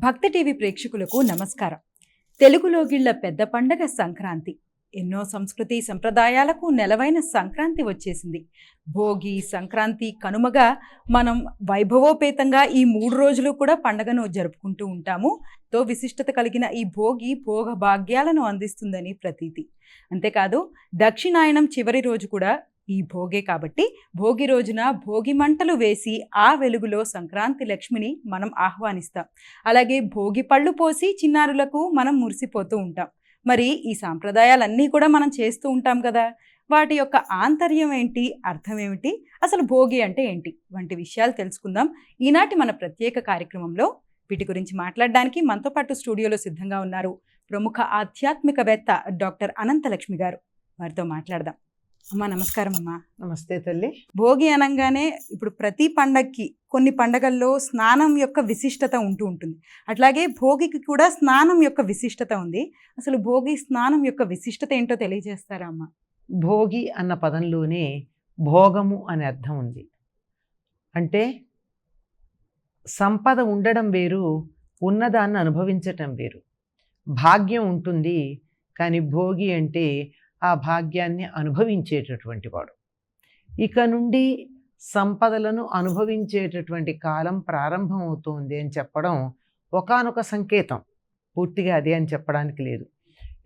భక్తి టీవీ ప్రేక్షకులకు నమస్కారం. తెలుగులోగిళ్ల పెద్ద పండగ సంక్రాంతి. ఎన్నో సంస్కృతి సంప్రదాయాలకు నెలవైన సంక్రాంతి వచ్చేసింది. భోగి, సంక్రాంతి, కనుమగా మనం వైభవోపేతంగా ఈ 3 రోజులు కూడా పండగను జరుపుకుంటూ ఉంటాము. తో విశిష్టత కలిగిన ఈ భోగి భోగ భాగ్యాలను అందిస్తుందని ప్రతీతి. అంతేకాదు దక్షిణాయనం చివరి రోజు కూడా ఈ భోగే కాబట్టి భోగి రోజున భోగి మంటలు వేసి ఆ వెలుగులో సంక్రాంతి లక్ష్మిని మనం ఆహ్వానిస్తాం. అలాగే భోగి పళ్ళు పోసి చిన్నారులకు మనం మురిసిపోతూ ఉంటాం. మరి ఈ సాంప్రదాయాలన్నీ కూడా మనం చేస్తూ ఉంటాం కదా, వాటి యొక్క ఆంతర్యం ఏంటి, అర్థం ఏమిటి, అసలు భోగి అంటే ఏంటి వంటి విషయాలు తెలుసుకుందాం ఈనాటి మన ప్రత్యేక కార్యక్రమంలో. వీటి గురించి మాట్లాడడానికి మనతో పాటు స్టూడియోలో సిద్ధంగా ఉన్నారు ప్రముఖ ఆధ్యాత్మికవేత్త డాక్టర్ అనంతలక్ష్మి గారు. వారితో మాట్లాడదాం. అమ్మా నమస్కారం. అమ్మా నమస్తే తల్లి. భోగి అనగానే ఇప్పుడు ప్రతి పండగకి కొన్ని పండగల్లో స్నానం యొక్క విశిష్టత ఉంటుంది. అట్లాగే భోగికి కూడా స్నానం యొక్క విశిష్టత ఉంది. అసలు భోగి స్నానం యొక్క విశిష్టత ఏంటో తెలియజేస్తారా అమ్మా? భోగి అన్న పదంలోనే భోగము అనే అర్థం ఉంది. అంటే సంపద ఉండడం వేరు, ఉన్నదాన్ని అనుభవించటం వేరు. భాగ్యం ఉంటుంది, కానీ భోగి అంటే ఆ భాగ్యాన్ని అనుభవించేటటువంటి వాడు. ఇక నుండి సంపదలను అనుభవించేటటువంటి కాలం ప్రారంభమవుతోంది అని చెప్పడం ఒకానొక సంకేతం. పూర్తిగా అదే అని చెప్పడానికి లేదు.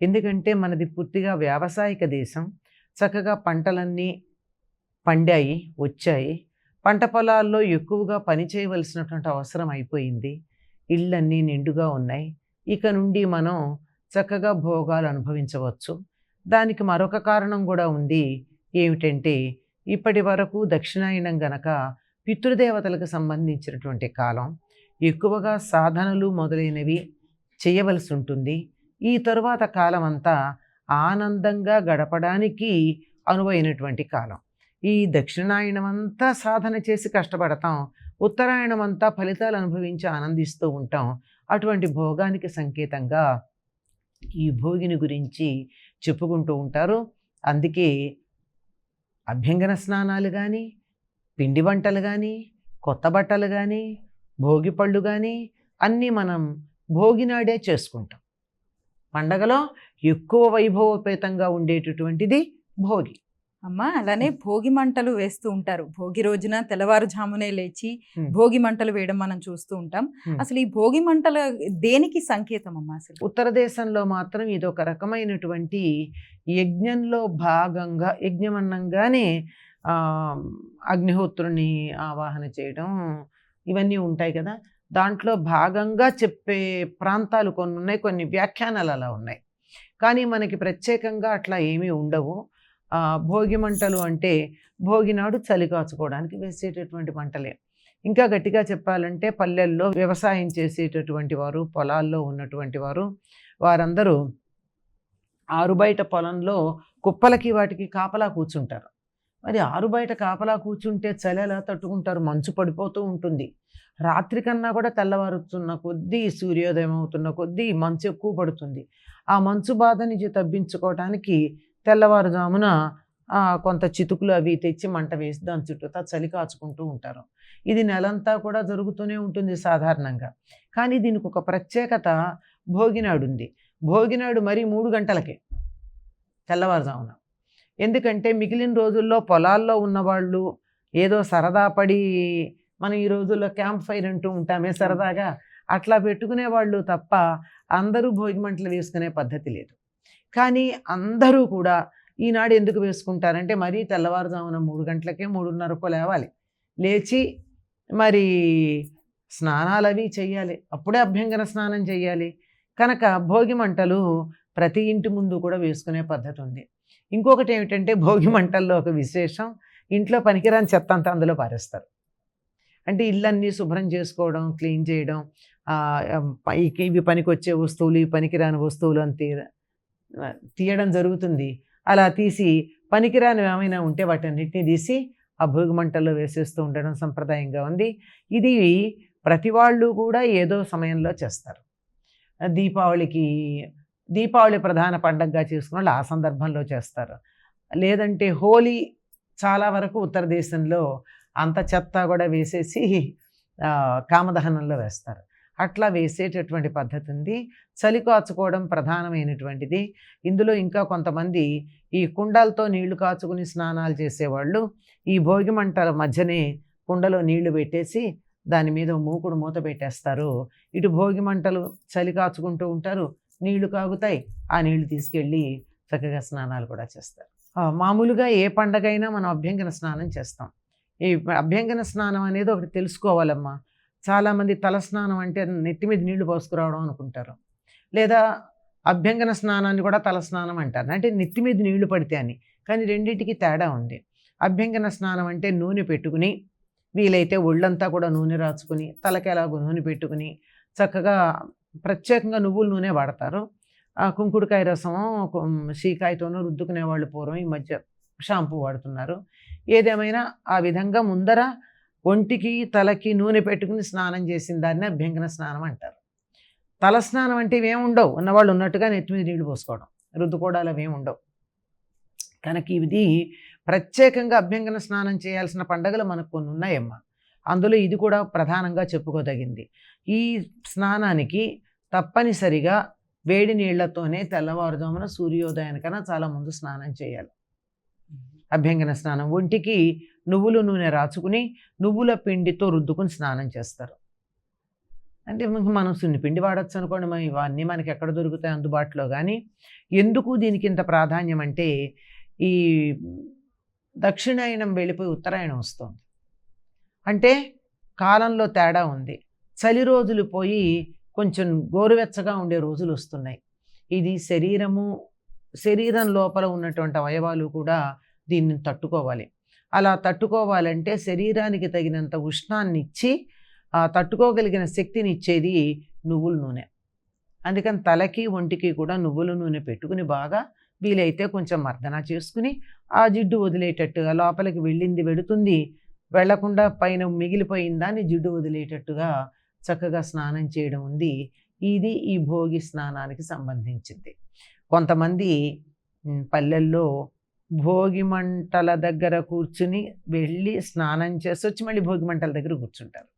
ఎందుకంటే మనది పూర్తిగా వ్యావసాయిక దేశం. చక్కగా పంటలన్నీ పండాయి, వచ్చాయి. పంట పొలాల్లో ఎక్కువగా పని చేయవలసినటువంటి అవసరం అయిపోయింది. ఇళ్ళన్నీ నిండుగా ఉన్నాయి. ఇక నుండి మనం చక్కగా భోగాలు అనుభవించవచ్చు. దానికి మరొక కారణం కూడా ఉంది. ఏమిటంటే ఇప్పటి వరకు దక్షిణాయనం గనక పితృదేవతలకు సంబంధించినటువంటి కాలం. ఎక్కువగా సాధనలు మొదలైనవి చేయవలసి ఉంటుంది. ఈ తరువాత కాలం అంతా ఆనందంగా గడపడానికి అనువైనటువంటి కాలం. ఈ దక్షిణాయనం అంతా సాధన చేసి కష్టపడతాం, ఉత్తరాయణం అంతా ఫలితాలు అనుభవించి ఆనందిస్తూ ఉంటాం. అటువంటి భోగానికి సంకేతంగా ఈ భోగిని గురించి చెప్పుకుంటూ ఉంటారు. అందుకే అభ్యంగన స్నానాలు కానీ, పిండి వంటలు కానీ, కొత్త బట్టలు కానీ, భోగి పళ్ళు కానీ అన్నీ మనం భోగినాడే చేసుకుంటాం. పండగలో ఎక్కువ వైభవోపేతంగా ఉండేటటువంటిది భోగి. అమ్మా అలానే భోగి మంటలు వేస్తూ ఉంటారు. భోగి రోజున తెల్లవారుజామునే లేచి భోగి మంటలు వేయడం మనం చూస్తూ ఉంటాం. అసలు ఈ భోగి మంటల దేనికి సంకేతం అమ్మా? అసలు ఉత్తర దేశంలో మాత్రం ఇది ఒక రకమైనటువంటి యజ్ఞంలో భాగంగా, యజ్ఞం అన్నంగానే అగ్నిహోత్రుని ఆవాహన చేయడం ఇవన్నీ ఉంటాయి కదా. దాంట్లో భాగంగా చెప్పే ప్రాంతాలు కొన్ని ఉన్నాయి, కొన్ని వ్యాఖ్యానాలు అలా ఉన్నాయి. కానీ మనకి ప్రత్యేకంగా అట్లా ఏమీ ఉండవు. భోగి మంటలు అంటే భోగి నాడు చలి కాచుకోవడానికి వేసేటటువంటి మంటలే. ఇంకా గట్టిగా చెప్పాలంటే పల్లెల్లో వ్యవసాయం చేసేటటువంటి వారు, పొలాల్లో ఉన్నటువంటి వారు, వారందరూ ఆరుబయట పొలంలో కుప్పలకి వాటికి కాపలా కూర్చుంటారు. మరి ఆరుబయట కాపలా కూర్చుంటే చలి ఎలా తట్టుకుంటారు? మంచు పడిపోతూ ఉంటుంది. రాత్రి కన్నా కూడా తెల్లవారుతున్న కొద్దీ, సూర్యోదయం అవుతున్న కొద్దీ మంచు ఎక్కువ పడుతుంది. ఆ మంచు బాధ నుంచి తప్పించుకోవడానికి తెల్లవారుజామున కొంత చితుకులు అవి తెచ్చి మంట వేసి దాని చుట్టూతా చలి కాచుకుంటూ ఉంటారు. ఇది నెలంతా కూడా జరుగుతూనే ఉంటుంది సాధారణంగా. కానీ దీనికి ఒక ప్రత్యేకత భోగినాడు ఉంది. భోగినాడు మరి 3 గంటలకే తెల్లవారుజామున. ఎందుకంటే మిగిలిన రోజుల్లో పొలాల్లో ఉన్నవాళ్ళు ఏదో సరదా పడి, మనం ఈ రోజుల్లో క్యాంప్ ఫైర్ అంటూ ఉంటామే సరదాగా, అట్లా పెట్టుకునే వాళ్ళు తప్ప అందరూ భోగి మంటలు వేసుకునే పద్ధతి లేదు. కానీ అందరూ కూడా ఈనాడు ఎందుకు వేసుకుంటారంటే మరీ తెల్లవారుజామున 3 గంటలకే 3:30కో లేవాలి. లేచి మరి స్నానాలు అవి చెయ్యాలి, అప్పుడే అభ్యంగన స్నానం చెయ్యాలి. కనుక భోగి మంటలు ప్రతి ఇంటి ముందు కూడా వేసుకునే పద్ధతి ఉంది. ఇంకొకటి ఏమిటంటే భోగి మంటల్లో ఒక విశేషం, ఇంట్లో పనికిరాని చెత్త అంతా అందులో పారేస్తారు. అంటే ఇళ్ళన్నీ శుభ్రం చేసుకోవడం, క్లీన్ చేయడం, ఇవి పనికొచ్చే వస్తువులు, ఈ పనికిరాని వస్తువులు అని తీయడం జరుగుతుంది. అలా తీసి పనికిరాని ఏమైనా ఉంటే వాటన్నిటిని తీసి ఆ భోగి మంటల్లో వేసేస్తూ ఉండడం సంప్రదాయంగా ఉంది. ఇది ప్రతి వాళ్ళు కూడా ఏదో సమయంలో చేస్తారు. దీపావళి ప్రధాన పండగగా చేసుకున్న వాళ్ళు ఆ సందర్భంలో చేస్తారు. లేదంటే హోలీ చాలా వరకు ఉత్తర దేశంలో అంత చెత్త కూడా వేసేసి కామదహనంలో వేస్తారు. అట్లా వేసేటటువంటి పద్ధతి ఉంది. చలి కాచుకోవడం ప్రధానమైనటువంటిది. ఇందులో ఇంకా కొంతమంది ఈ కుండాలతో నీళ్లు కాచుకుని స్నానాలు చేసేవాళ్ళు ఈ భోగి మంటల మధ్యనే కుండలో నీళ్లు పెట్టేసి దాని మీద మూకుడు మూత పెట్టేస్తారు. ఇటు భోగి మంటలు చలి కాచుకుంటూ ఉంటారు, నీళ్లు కాగుతాయి, ఆ నీళ్లు తీసుకెళ్ళి చక్కగా స్నానాలు కూడా చేస్తారు. మామూలుగా ఏ పండగైనా మనం అభ్యంగన స్నానం చేస్తాం. ఈ అభ్యంగన స్నానం అనేది ఒకటి తెలుసుకోవాలమ్మా. చాలామంది తలస్నానం అంటే నెత్తి మీద నీళ్లు పోసుకురావడం అనుకుంటారు, లేదా అభ్యంగన స్నానాన్ని కూడా తలస్నానం అంటారు, అంటే నెత్తి మీద నీళ్లు పడితే అని. కానీ రెండింటికి తేడా ఉంది. అభ్యంగన స్నానం అంటే నూనె పెట్టుకుని, వీలైతే ఒళ్ళంతా కూడా నూనె రాచుకుని, తలకి ఎలాగో నూనె పెట్టుకుని చక్కగా ప్రత్యేకంగా నువ్వుల నూనె వాడతారు. కుంకుడుకాయ రసము షీకాయతోనూ రుద్దుకునే వాళ్ళు పూర్వం, ఈ మధ్య షాంపూ వాడుతున్నారు. ఏదేమైనా ఆ విధంగా ముందర ఒంటికి తలకి నూనె పెట్టుకుని స్నానం చేసిన దాన్ని అభ్యంగన స్నానం అంటారు. తల స్నానం అంటే ఇవేముండవు, ఉన్నవాళ్ళు ఉన్నట్టుగా నెత్తి మీద నీళ్లు పోసుకోవడం, రుద్దుకోవడాలు అవేముండవు. కనుక ఇది ప్రత్యేకంగా అభ్యంగన స్నానం చేయాల్సిన పండుగలు మనకు కొన్ని ఉన్నాయమ్మా. అందులో ఇది కూడా ప్రధానంగా చెప్పుకోదగింది. ఈ స్నానానికి తప్పనిసరిగా వేడి నీళ్లతోనే తెల్లవారుజామున సూర్యోదయానికన్నా చాలా ముందు స్నానం చేయాలి. అభ్యంగన స్నానం ఒంటికి నువ్వుల నూనె రాచుకుని నువ్వుల పిండితో రుద్దుకుని స్నానం చేస్తారు. అంటే మనం సున్నిపిండి వాడచ్చు అనుకోండి, ఇవన్నీ మనకి ఎక్కడ దొరుకుతాయి అందుబాటులో. కానీ ఎందుకు దీనికి ఇంత ప్రాధాన్యం అంటే, ఈ దక్షిణాయనం వెళ్ళిపోయి ఉత్తరాయణం వస్తుంది, అంటే కాలంలో తేడా ఉంది. చలి రోజులు పోయి కొంచెం గోరువెచ్చగా ఉండే రోజులు వస్తున్నాయి. ఇది శరీరం లోపల ఉన్నటువంటి అవయవాలు కూడా దీన్ని తట్టుకోవాలి. అలా తట్టుకోవాలంటే శరీరానికి తగినంత ఉష్ణాన్ని ఇచ్చి తట్టుకోగలిగిన శక్తిని ఇచ్చేది నువ్వుల నూనె. అందుకని తలకి ఒంటికి కూడా నువ్వుల నూనె పెట్టుకుని బాగా వీలైతే కొంచెం మర్దన చేసుకుని ఆ జిడ్డు వదిలేటట్టుగా, లోపలికి వెళ్ళింది వెడుతుంది, వెళ్లకుండా పైన మిగిలిపోయిన దాన్ని జిడ్డు వదిలేటట్టుగా చక్కగా స్నానం చేయడం ఉంది. ఇది ఈ భోగి స్నానానికి సంబంధించింది. కొంతమంది పల్లెల్లో భోగి మంటల దగ్గర కూర్చుని వెళ్ళి స్నానం చేసి వచ్చి మళ్ళీ భోగి మంటల దగ్గర కూర్చుంటారు.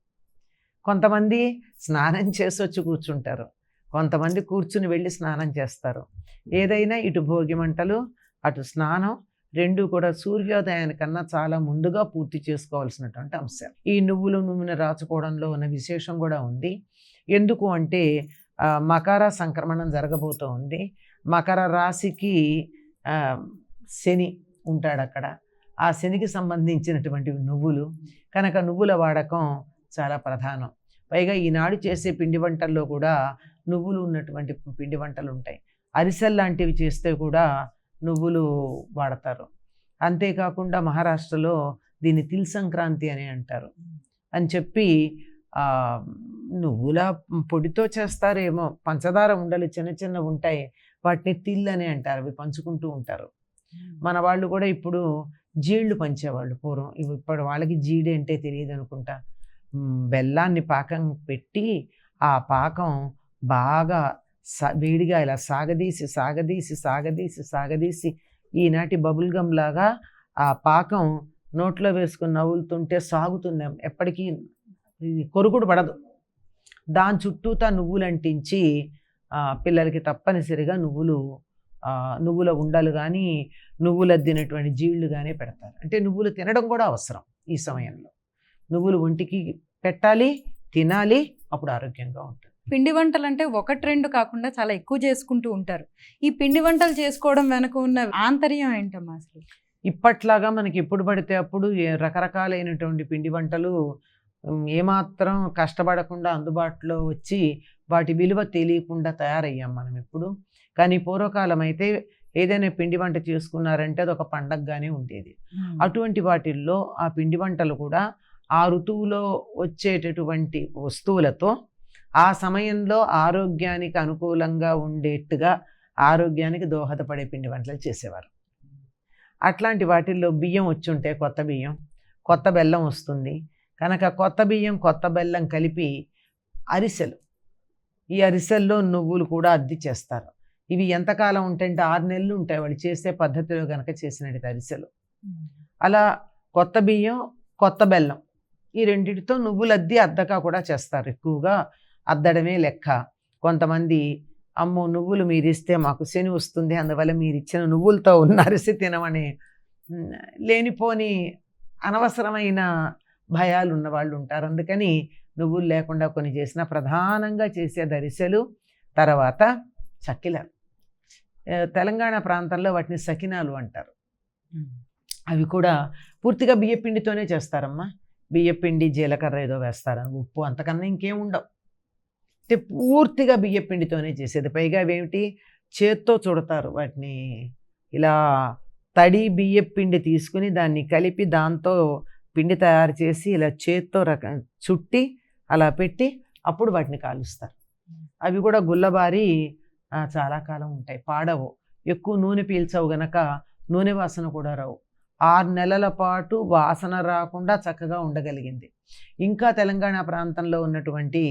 కొంతమంది స్నానం చేసి వచ్చి కూర్చుంటారు, కొంతమంది కూర్చుని వెళ్ళి స్నానం చేస్తారు. ఏదైనా ఇటు భోగి మంటలు అటు స్నానం రెండు కూడా సూర్యోదయానికన్నా చాలా ముందుగా పూర్తి చేసుకోవాల్సినటువంటి అంశం. ఈ నువ్వుల నూనె రాచుకోవడంలో ఉన్న విశేషం కూడా ఉంది. ఎందుకు అంటే మకర సంక్రమణం జరగబోతూ ఉంది. మకర రాశికి శని ఉంటాడు అక్కడ. ఆ శనికి సంబంధించినటువంటి నువ్వులు కనుక నువ్వుల వాడకం చాలా ప్రధానం. పైగా ఈనాడు చేసే పిండి వంటల్లో కూడా నువ్వులు ఉన్నటువంటి పిండి వంటలు ఉంటాయి. అరిసెల్ లాంటివి చేస్తే కూడా నువ్వులు వాడతారు. అంతేకాకుండా మహారాష్ట్రలో దీన్ని తిల్ సంక్రాంతి అని అంటారు అని చెప్పి నువ్వుల పొడితో చేస్తారేమో, పంచదార ఉండలు చిన్న చిన్న ఉంటాయి, వాటిని తిల్ అని అంటారు. అవి పంచుకుంటూ ఉంటారు. మన వాళ్ళు కూడా ఇప్పుడు జీళ్ళు పంచేవాళ్ళు పూర్వం. ఇప్పుడు వాళ్ళకి జీడి అంటే తెలియదు అనుకుంటా. బెల్లాన్ని పాకం పెట్టి ఆ పాకం బాగా వేడిగా ఇలా సాగదీసి సాగదీసి సాగదీసి సాగదీసి ఈనాటి బబుల్ గమ్ లాగా ఆ పాకం నోట్లో వేసుకుని నవ్వులుతుంటే సాగుతుంది, ఎప్పటికీ కొరుకుడు పడదు. దాని చుట్టూతా నువ్వులు అంటించి పిల్లలకి తప్పనిసరిగా నువ్వుల ఉండలు కానీ నువ్వులద్దినటువంటి జీళ్ళు కానీ పెడతారు. అంటే నువ్వులు తినడం కూడా అవసరం. ఈ సమయంలో నువ్వులు ఒంటికి పెట్టాలి, తినాలి, అప్పుడు ఆరోగ్యంగా ఉంటుంది. పిండి వంటలు అంటే ఒకటి రెండు కాకుండా చాలా ఎక్కువ చేసుకుంటూ ఉంటారు. ఈ పిండి వంటలు చేసుకోవడం వెనక ఉన్న ఆంతర్యం ఏంటమ్మా అసలు? ఇప్పట్లాగా మనకి ఎప్పుడు పడితే అప్పుడు రకరకాలైనటువంటి పిండి వంటలు ఏమాత్రం కష్టపడకుండా అందుబాటులో వచ్చి వాటి విలువ తెలియకుండా తయారయ్యాం మనం ఇప్పుడు. కానీ పూర్వకాలం అయితే ఏదైనా పిండి వంట చేసుకున్నారంటే అది ఒక పండగగానే ఉండేది. అటువంటి వాటిల్లో ఆ పిండి వంటలు కూడా ఆ ఋతువులో వచ్చేటటువంటి వస్తువులతో ఆ సమయంలో ఆరోగ్యానికి అనుకూలంగా ఉండేట్టుగా, ఆరోగ్యానికి దోహదపడే పిండి వంటలు చేసేవారు. అట్లాంటి వాటిల్లో బియ్యం వచ్చుంటే కొత్త బియ్యం, కొత్త బెల్లం వస్తుంది కనుక కొత్త బియ్యం కొత్త బెల్లం కలిపి అరిసెలు, ఈ అరిసెల్లో నువ్వులు కూడా అద్ది చేస్తారు. ఇవి ఎంతకాలం ఉంటాయంటే 6 నెలలు ఉంటాయి వాళ్ళు చేసే పద్ధతిలో కనుక చేసినట్టు అరిసెలు. అలా కొత్త బియ్యం కొత్త బెల్లం ఈ రెండింటితో నువ్వులద్ది అద్దక కూడా చేస్తారు. ఎక్కువగా అద్దడమే లెక్క. కొంతమంది అమ్మో నువ్వులు మీరు ఇస్తే మాకు శని వస్తుంది, అందువల్ల మీరు ఇచ్చిన నువ్వులతో ఉన్న అరిసి తినమని లేనిపోని అనవసరమైన భయాలు ఉన్న వాళ్ళు ఉంటారు. అందుకని నువ్వులు లేకుండా కొన్ని చేసిన ప్రధానంగా చేసేది అరిసెలు, తర్వాత చక్కిలాలు. తెలంగాణ ప్రాంతంలో వాటిని సకినాలు అంటారు. అవి కూడా పూర్తిగా బియ్యపిండితోనే చేస్తారమ్మా. బియ్యపిండి, జీలకర్ర ఏదో వేస్తారు, ఉప్పు, అంతకన్నా ఇంకేం ఉండవు. అంటే పూర్తిగా బియ్యపిండితోనే చేసేది. పైగా అవేమిటి, చేత్తో చుడతారు వాటిని. ఇలా తడి బియ్యపిండి తీసుకుని దాన్ని కలిపి దాంతో పిండి తయారు చేసి ఇలా చేత్తో చుట్టి అలా పెట్టి అప్పుడు వాటిని కాలుస్తారు. అవి కూడా గుల్లబారి చాలా కాలం ఉంటాయి, పాడవు. ఎక్కువ నూనె పీల్చవు గనక నూనె వాసన కూడా రావు. 6 నెలల పాటు వాసన రాకుండా చక్కగా ఉండగలిగింది. ఇంకా తెలంగాణ ప్రాంతంలో ఉన్నటువంటి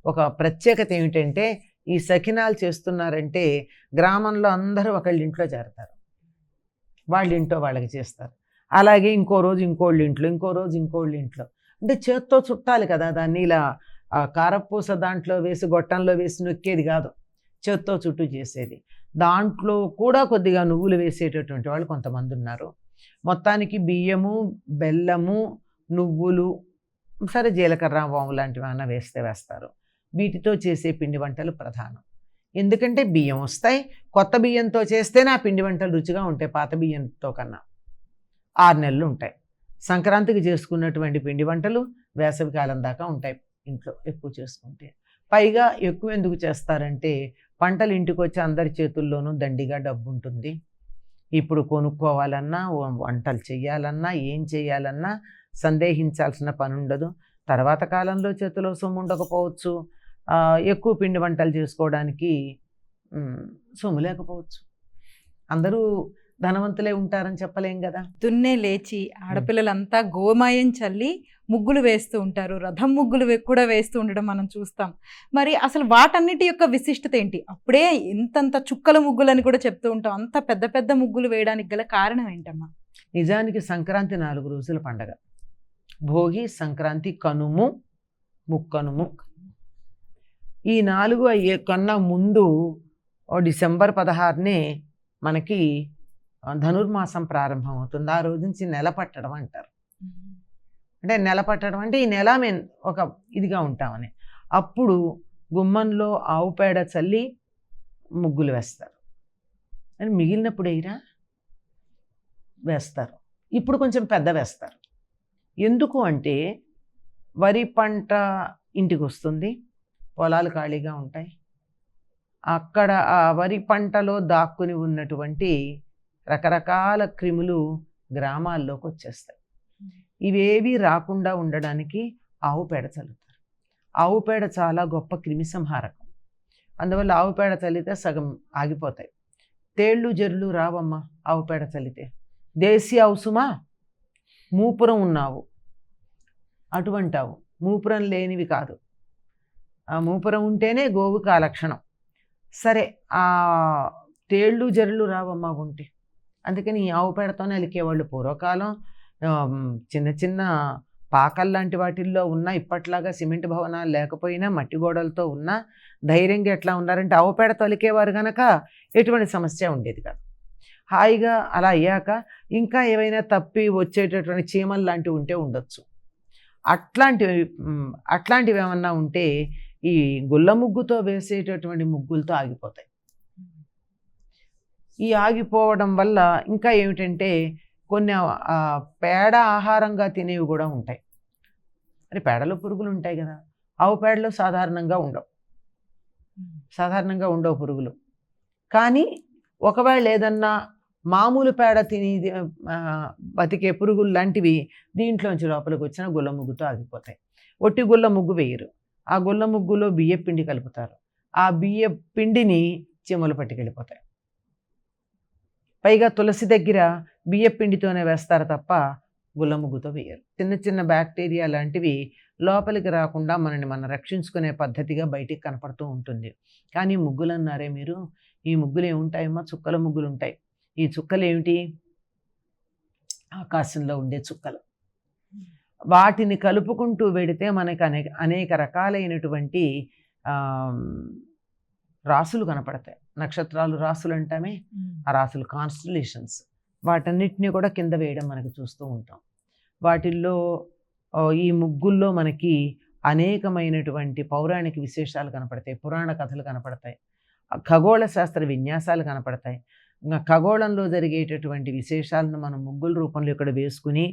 ఒక ప్రత్యేకత ఏమిటంటే, ఈ సకినాలు చేస్తున్నారంటే గ్రామంలో అందరూ ఒకళ్ళ ఇంట్లో చేరతారు, వాళ్ళ ఇంట్లో వాళ్ళకి చేస్తారు. అలాగే ఇంకో రోజు ఇంకోళ్ళ ఇంట్లో, ఇంకో రోజు ఇంకోళ్ళ ఇంట్లో. అంటే చేత్తో చుట్టాలి కదా దాన్ని. ఇలా కారపూస దాంట్లో వేసి గొట్టంలో వేసి నొక్కేది కాదు, చేత్తో చుట్టూ చేసేది. దాంట్లో కూడా కొద్దిగా నువ్వులు వేసేటటువంటి వాళ్ళు కొంతమంది ఉన్నారు. మొత్తానికి బియ్యము, బెల్లము, నువ్వులు, సరే జీలకర్ర, వాము లాంటివి ఏమైనా వేస్తే వేస్తారు. వీటితో చేసే పిండి వంటలు ప్రధానం. ఎందుకంటే బియ్యం వస్తాయి, కొత్త బియ్యంతో చేస్తేనే ఆ పిండి వంటలు రుచిగా ఉంటాయి, పాత బియ్యంతో కన్నా. 6 నెలలు ఉంటాయి. సంక్రాంతికి చేసుకున్నటువంటి పిండి వంటలు వేసవి కాలం దాకా ఉంటాయి ఇంట్లో ఎక్కువ చేసుకుంటే. పైగా ఎక్కువ ఎందుకు చేస్తారంటే, పంటలు ఇంటికి వచ్చి అందరి చేతుల్లోనూ దండిగా డబ్బు ఉంటుంది. ఇప్పుడు కొనుక్కోవాలన్నా, వంటలు చేయాలన్నా, ఏం చేయాలన్నా సందేహించాల్సిన పని ఉండదు. తర్వాత కాలంలో చేతిలో సొమ్ము ఉండకపోవచ్చు, ఎక్కువ పిండి వంటలు చేసుకోవడానికి సొమ్ము లేకపోవచ్చు. అందరూ ధనవంతులే ఉంటారని చెప్పలేం కదా. దున్నే లేచి ఆడపిల్లలంతా గోమయం చల్లి ముగ్గులు వేస్తూ ఉంటారు, రథం ముగ్గులు కూడా వేస్తూ ఉండడం మనం చూస్తాం. మరి అసలు వాటన్నిటి యొక్క విశిష్టత ఏంటి? అప్పుడే ఇంతంత చుక్కల ముగ్గులని కూడా చెప్తూ ఉంటాం, అంత పెద్ద పెద్ద ముగ్గులు వేయడానికి గల కారణం ఏంటమ్మా? నిజానికి సంక్రాంతి 4 రోజుల పండగ. భోగి, సంక్రాంతి, కనుము, ముక్కనుము. ఈ 4 అయ్యే కన్నా ముందు డిసెంబర్ 16నే మనకి ధనుర్మాసం ప్రారంభం అవుతుంది. ఆ రోజు నుంచి నెల పట్టడం అంటారు. అంటే నెల పట్టడం అంటే ఈ నెల మేము ఒక ఇదిగా ఉంటామని. అప్పుడు గుమ్మంలో ఆవు పేడ చల్లి ముగ్గులు వేస్తారు. అని మిగిలినప్పుడు వేయరా, వేస్తారు. ఇప్పుడు కొంచెం పెద్ద వేస్తారు. ఎందుకు అంటే వరి పంట ఇంటికి వస్తుంది, పొలాలు ఖాళీగా ఉంటాయి. అక్కడ ఆ వరి పంటలో దాక్కుని ఉన్నటువంటి రకరకాల క్రిములు గ్రామాల్లోకి వచ్చేస్తాయి. ఇవేవి రాకుండా ఉండడానికి ఆవు పేడ చల్లుతారు. ఆవు పేడ చాలా గొప్ప క్రిమి సంహారకం. అందువల్ల ఆవు పేడ చల్లితే సగం ఆగిపోతాయి. తేళ్ళు జర్లు రావమ్మా ఆవు పేడ చల్లితే. దేశీ అవుసుమా, మూపురం ఉన్నావు అటువంటి ఆవు, మూపురం లేనివి కాదు. ఆ మూపురం ఉంటేనే గోవుకి ఆ లక్షణం. సరే, ఆ తేళ్ళు జర్లు రావమ్మా ఉంటే. అందుకని ఈ ఆవు పేడతోనే అలికేవాళ్ళు పూర్వకాలం. చిన్న చిన్న పాకల్ లాంటి వాటిల్లో ఉన్న, ఇప్పట్లాగా సిమెంట్ భవనాలు లేకపోయినా మట్టి గోడలతో ఉన్న ధైర్యంగా ఎట్లా ఉన్నారంటే ఆవు పేడతో అలికేవారు కనుక ఎటువంటి సమస్య ఉండేది కాదు. హాయిగా అలా అయ్యాక ఇంకా ఏవైనా తప్పి వచ్చేటటువంటి చీమలు లాంటివి ఉంటే ఉండొచ్చు. అట్లాంటివి ఏమన్నా ఉంటే ఈ గుల్ల ముగ్గుతో వేసేటటువంటి ముగ్గులతో ఆగిపోతాయి. ఈ ఆగిపోవడం వల్ల ఇంకా ఏమిటంటే కొన్ని పేడ ఆహారంగా తినేవి కూడా ఉంటాయి. మరి పేడలో పురుగులు ఉంటాయి కదా, ఆవు పేడలో సాధారణంగా ఉండవు పురుగులు. కానీ ఒకవేళ ఏదన్నా మామూలు పేడ తిని బతికే పురుగులు లాంటివి దీంట్లోంచి లోపలికి వచ్చిన గుల్ల ముగ్గుతో ఆగిపోతాయి. ఒట్టి గుల్ల ముగ్గు వేయరు. ఆ గుల్ల ముగ్గులో బియ్య పిండి కలుపుతారు. ఆ బియ్య పిండిని చీమలు పట్టుకెళ్ళిపోతాయి. పైగా తులసి దగ్గర బియ్య పిండితోనే వేస్తారు తప్ప గుల్ల ముగ్గుతో వేయరు. చిన్న చిన్న బ్యాక్టీరియా లాంటివి లోపలికి రాకుండా మనం రక్షించుకునే పద్ధతిగా బయటికి కనపడుతూ ఉంటుంది. కానీ ముగ్గులు అన్నారే మీరు, ఈ ముగ్గులు ఏముంటాయమ్మా? చుక్కల ముగ్గులు ఉంటాయి. ఈ చుక్కలు ఏమిటి? ఆకాశంలో ఉండే చుక్కలు. వాటిని కలుపుకుంటూ వెడితే మనకి అనేక రకాలైనటువంటి రాసులు కనపడతాయి. నక్షత్రాలు రాసులు అంటామే, ఆ రాసులు కాన్స్టలేషన్స్, వాటన్నిటినీ కూడా కింద వేయడం మనకి చూస్తూ ఉంటాం. వాటిల్లో ఈ ముగ్గుల్లో మనకి అనేకమైనటువంటి పౌరాణిక విశేషాలు కనపడతాయి, పురాణ కథలు కనపడతాయి, ఖగోళ శాస్త్ర విన్యాసాలు కనపడతాయి. ఖగోళంలో జరిగేటటువంటి విశేషాలను మనం ముగ్గుల రూపంలో ఇక్కడ వేసుకుని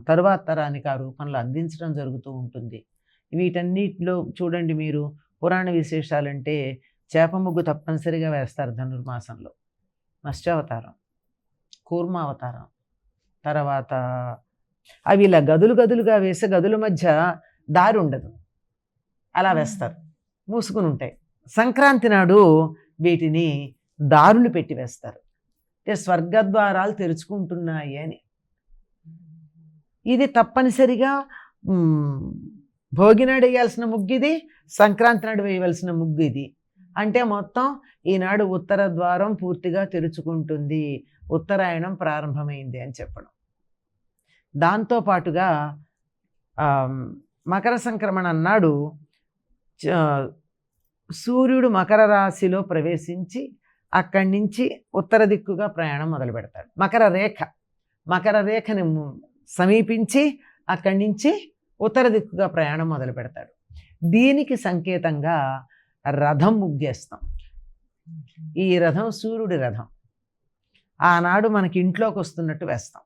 తరువాత తరానికి ఆ రూపంలో అందించడం జరుగుతూ ఉంటుంది. వీటన్నిటిలో చూడండి మీరు, పురాణ విశేషాలంటే చేప ముగ్గు తప్పనిసరిగా వేస్తారు ధనుర్మాసంలో. మత్స్యావతారం, కూర్మావతారం, తర్వాత అవి ఇలా గదులు గదులుగా వేసే గదుల మధ్య దారి ఉండదు, అలా వేస్తారు, మూసుకుని ఉంటాయి. సంక్రాంతి నాడు వీటిని దారులు పెట్టి వేస్తారు, అంటే స్వర్గద్వారాలు తెరుచుకుంటున్నాయి అని. ఇది తప్పనిసరిగా భోగి నాడు వేయాల్సిన ముగ్గు ఇది, సంక్రాంతి నాడు వేయవలసిన ముగ్గు ఇది. అంటే మొత్తం ఈనాడు ఉత్తర ద్వారం పూర్తిగా తెరుచుకుంటుంది, ఉత్తరాయణం ప్రారంభమైంది అని చెప్పడం. దాంతోపాటుగా మకర సంక్రమణ నాడు సూర్యుడు మకర రాశిలో ప్రవేశించి అక్కడి నుంచి ఉత్తర దిక్కుగా ప్రయాణం మొదలు పెడతాడు. మకర రేఖని సమీపించి అక్కడి నుంచి ఉత్తర దిక్కుగా ప్రయాణం మొదలు పెడతాడు. దీనికి సంకేతంగా రథం ముగ్గేస్తాం. ఈ రథం సూర్యుడి రథం. ఆనాడు మనకి ఇంట్లోకి వస్తున్నట్టు వేస్తాం,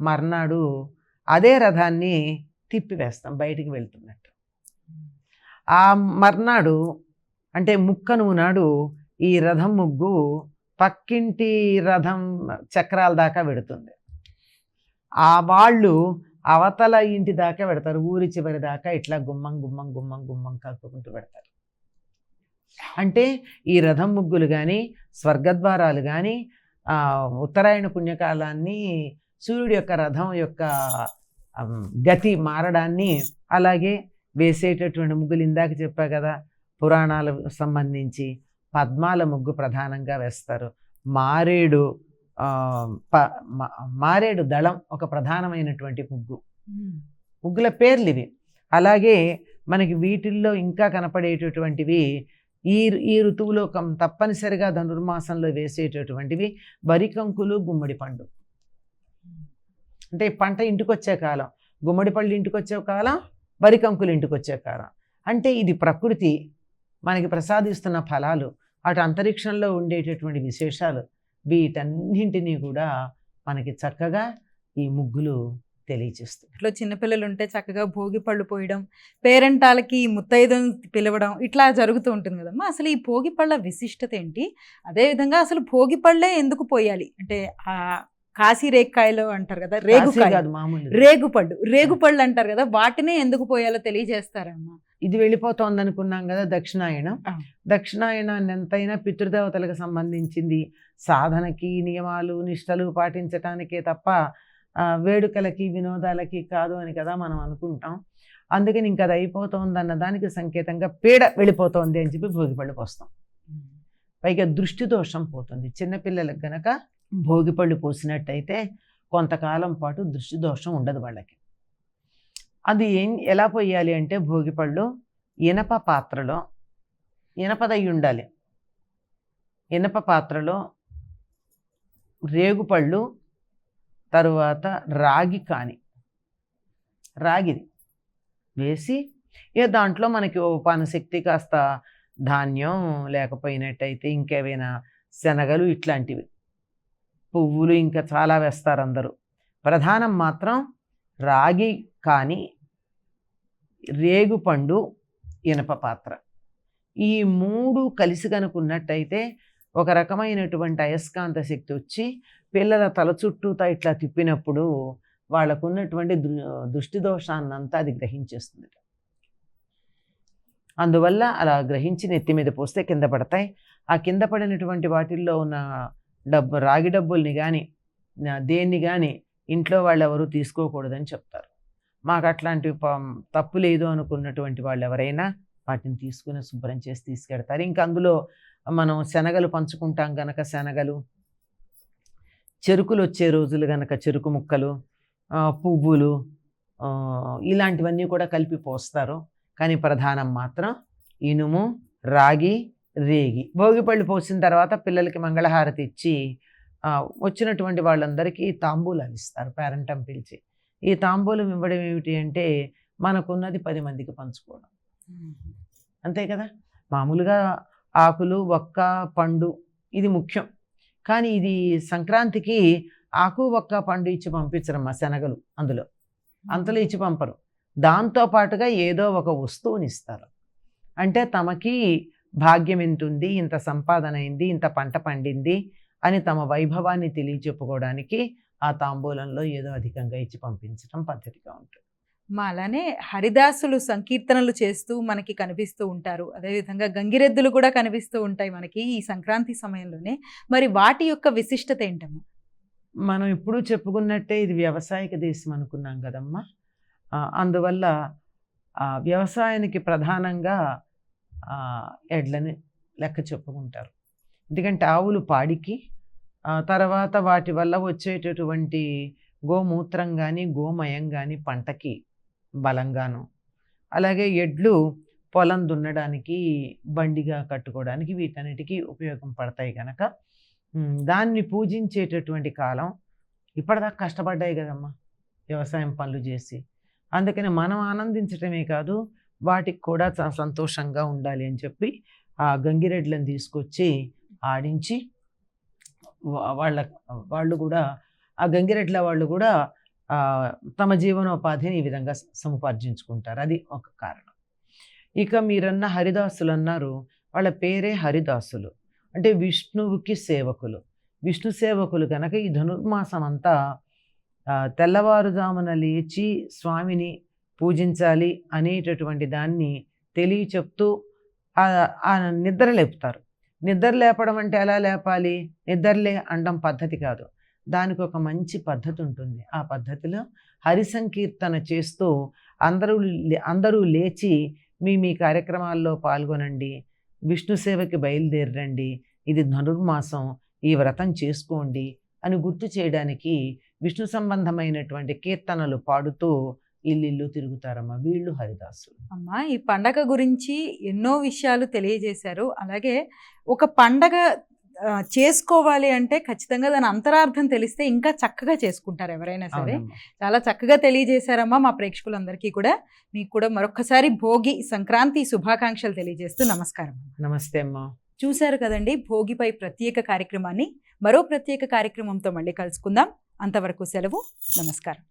మర్నాడు అదే రథాన్ని తిప్పి వేస్తాం బయటికి వెళ్తున్నట్టు. ఆ మర్నాడు అంటే ముక్కనువు నాడు ఈ రథం ముగ్గు పక్కింటి రథం చక్రాల దాకా పెడుతుంది. ఆ వాళ్ళు అవతల ఇంటి దాకా పెడతారు, ఊరి చివరి దాకా ఇట్లా గుమ్మం గుమ్మం గుమ్మం గుమ్మం కలుపుకుంటూ పెడతారు. అంటే ఈ రథం ముగ్గులు కానీ స్వర్గద్వారాలు కానీ ఉత్తరాయణ పుణ్యకాలాన్ని, సూర్యుడి యొక్క రథం యొక్క గతి మారడాన్ని, అలాగే వేసేటటువంటి ముగ్గులు ఇందాక చెప్పా కదా, పురాణాలకు సంబంధించి పద్మాల ముగ్గు ప్రధానంగా వేస్తారు. మారేడు దళం ఒక ప్రధానమైనటువంటి ముగ్గుల పేర్లు ఇవి. అలాగే మనకి వీటిల్లో ఇంకా కనపడేటటువంటివి ఈ ఋతువులో తప్పనిసరిగా ధనుర్మాసంలో వేసేటటువంటివి వరికంకులు, గుమ్మడి పండు. అంటే పంట ఇంటికి వచ్చే కాలం, గుమ్మడి పళ్ళు ఇంటికి వచ్చే కాలం, వరికంకులు ఇంటికి వచ్చే కాలం. అంటే ఇది ప్రకృతి మనకి ప్రసాదిస్తున్న ఫలాలు, అటు అంతరిక్షంలో ఉండేటటువంటి విశేషాలు, వీటన్నింటినీ కూడా మనకి చక్కగా ఈ ముగ్గులు తెలియచేస్తుంది. ఇట్లా చిన్నపిల్లలు ఉంటే చక్కగా భోగి పళ్ళు పోయడం, పేరెంటాలకి ముత్తైదును పిలవడం, ఇట్లా జరుగుతూ ఉంటుంది కదమ్మా. అసలు ఈ భోగి పళ్ళ విశిష్టత ఏంటి? అదేవిధంగా అసలు భోగి పళ్ళే ఎందుకు పోయాలి? అంటే ఆ కాశీ రేగుకాయలు అంటారు కదా, రేగుపళ్ళు అంటారు కదా, వాటినే ఎందుకు పోయాలో తెలియజేస్తారమ్మా. ఇది వెళ్ళిపోతోంది అనుకున్నాం కదా దక్షిణాయనం. దక్షిణాయనాన్ని ఎంతైనా పితృదేవతలకు సంబంధించింది, సాధనకి నియమాలు నిష్టలు పాటించటానికే తప్ప వేడుకలకి వినోదాలకి కాదు అని కదా మనం అనుకుంటాం. అందుకని ఇంకా అది అయిపోతుంది అన్న దానికి సంకేతంగా పీడ వెళ్ళిపోతోంది అని చెప్పి భోగిపళ్ళు పోస్తాం. పైగా దృష్టి దోషం పోతుంది. చిన్నపిల్లలకు గనక భోగిపళ్ళు పోసినట్టయితే కొంతకాలం పాటు దృష్టి దోషం ఉండదు వాళ్ళకి. అది ఎలా పోయాలి అంటే, భోగిపళ్ళు ఇనప పాత్రలో, ఇనపదై ఉండాలి, ఇనప పాత్రలో రేగుపళ్ళు, తరువాత రాగిది వేసి, దాంట్లో మనకి పానశక్తి కాస్త ధాన్యం లేకపోయినట్టయితే ఇంకేవైనా శనగలు ఇట్లాంటివి, పువ్వులు ఇంకా చాలా వేస్తారు అందరూ. ప్రధానం మాత్రం రాగి కానీ రేగుపండు, ఇనప పాత్ర, ఈ మూడు కలిసి కనుకున్నట్టయితే ఒక రకమైనటువంటి అయస్కాంత శక్తి వచ్చి పిల్లల తల చుట్టూతా ఇట్లా తిప్పినప్పుడు వాళ్ళకున్నటువంటి దృష్టి దోషాన్నంతా అది గ్రహించేస్తుంది. అందువల్ల అలా గ్రహించి నెత్తి మీద పోస్తే కింద పడతాయి. ఆ కింద పడినటువంటి వాటిల్లో ఉన్న రాగి డబ్బుల్ని కానీ దేన్ని కానీ ఇంట్లో వాళ్ళు ఎవరు తీసుకోకూడదని చెప్తారు. మాకు అట్లాంటి తప్పు లేదు అనుకున్నటువంటి వాళ్ళు ఎవరైనా వాటిని తీసుకుని శుభ్రం చేసి తీసుకెడతారు. ఇంకా అందులో మనం శనగలు పంచుకుంటాం గనక శనగలు, చెరుకులు వచ్చే రోజులు గనక చెరుకు ముక్కలు, పువ్వులు, ఇలాంటివన్నీ కూడా కలిపి పోస్తారు. కానీ ప్రధానం మాత్రం ఇనుము, రాగి, రేగి. భోగిపళ్ళు పోసిన తర్వాత పిల్లలకి మంగళహారతి ఇచ్చి వచ్చినటువంటి వాళ్ళందరికీ తాంబూలాలు ఇస్తారు పేరంటం పిలిచి. ఈ తాంబూలం ఇవ్వడం ఏమిటి అంటే మనకున్నది 10 మందికి పంచుకోవడం, అంతే కదా. మామూలుగా ఆకులు, ఒక్క, పండు ఇది ముఖ్యం. కానీ ఇది సంక్రాంతికి ఆకు, ఒక్క, పండు ఇచ్చి పంపించరమ్మా. శనగలు అందులో అంతలో ఇచ్చి పంపరు. దాంతో పాటుగా ఏదో ఒక వస్తువుని ఇస్తారు. అంటే తమకి భాగ్యం ఎంత ఉంది, ఇంత సంపాదన అయింది, ఇంత పంట పండింది అని తమ వైభవాన్ని తెలియచెప్పుకోవడానికి ఆ తాంబూలంలో ఏదో అధికంగా ఇచ్చి పంపించడం పద్ధతిగా ఉంటుంది. అలానే హరిదాసులు సంకీర్తనలు చేస్తూ మనకి కనిపిస్తూ ఉంటారు. అదేవిధంగా గంగిరెద్దులు కూడా కనిపిస్తూ ఉంటాయి మనకి ఈ సంక్రాంతి సమయంలోనే. మరి వాటి యొక్క విశిష్టత ఏంటమ్మా? మనం ఇప్పుడు చెప్పుకున్నట్టే ఇది వ్యవసాయక దేశం అనుకున్నాం కదమ్మా. అందువల్ల వ్యవసాయానికి ప్రధానంగా ఎడ్లని లెక్క చెప్పుకుంటారు. ఎందుకంటే ఆవులు పాడికి, తర్వాత వాటి వల్ల వచ్చేటటువంటి గోమూత్రం కానీ గోమయం కానీ పంటకి బలంగాను, అలాగే ఎడ్లు పొలం దున్నడానికి, బండిగా కట్టుకోవడానికి, వీటన్నిటికీ ఉపయోగం పడతాయి కనుక దాన్ని పూజించేటటువంటి కాలం. ఇప్పటిదాకా కష్టపడ్డాయి కదమ్మా వ్యవసాయం పనులు చేసి. అందుకని మనం ఆనందించటమే కాదు, వాటికి కూడా సంతోషంగా ఉండాలి అని చెప్పి ఆ గంగిరెడ్లను తీసుకొచ్చి ఆడించి వాళ్ళు కూడా ఆ గంగిరెడ్ల వాళ్ళు కూడా తమ జీవనోపాధిని ఈ విధంగా సముపార్జించుకుంటారు. అది ఒక కారణం. ఇక మీరన్న హరిదాసులు అన్నారు, వాళ్ళ పేరే హరిదాసులు. అంటే విష్ణువుకి సేవకులు. విష్ణు సేవకులు కనుక ఈ ధనుర్మాసం అంతా తెల్లవారుజామున లేచి స్వామిని పూజించాలి అనేటటువంటి దాన్ని తెలియచెప్తూ నిద్ర లేపుతారు. నిద్ర లేపడం అంటే ఎలా లేపాలి? నిద్రలే అనడం పద్ధతి కాదు, దానికి ఒక మంచి పద్ధతి ఉంటుంది. ఆ పద్ధతిలో హరి సంకీర్తన చేస్తూ అందరూ లేచి మీ కార్యక్రమాల్లో పాల్గొనండి, విష్ణు సేవకి బయలుదేరండి, ఇది ధనుర్మాసం, ఈ వ్రతం చేసుకోండి అని గుర్తు చేయడానికి విష్ణు సంబంధమైనటువంటి కీర్తనలు పాడుతూ ఇల్లు తిరుగుతారమ్మా. వీళ్ళు హరిదాసులు. అమ్మా, ఈ పండగ గురించి ఎన్నో విషయాలు తెలియజేశారు. అలాగే ఒక పండగ చేసుకోవాలి అంటే ఖచ్చితంగా దాని అంతరార్థం తెలిస్తే ఇంకా చక్కగా చేసుకుంటారు ఎవరైనా సరే. చాలా చక్కగా తెలియజేశారమ్మా మా ప్రేక్షకులందరికీ కూడా. మీకు కూడా మరొకసారి భోగి సంక్రాంతి శుభాకాంక్షలు తెలియజేస్తూ నమస్కారం. నమస్తే అమ్మా. చూశారు కదండి భోగిపై ప్రత్యేక కార్యక్రమాన్ని. మరో ప్రత్యేక కార్యక్రమంతో మళ్ళీ కలుసుకుందాం. అంతవరకు సెలవు. నమస్కారం.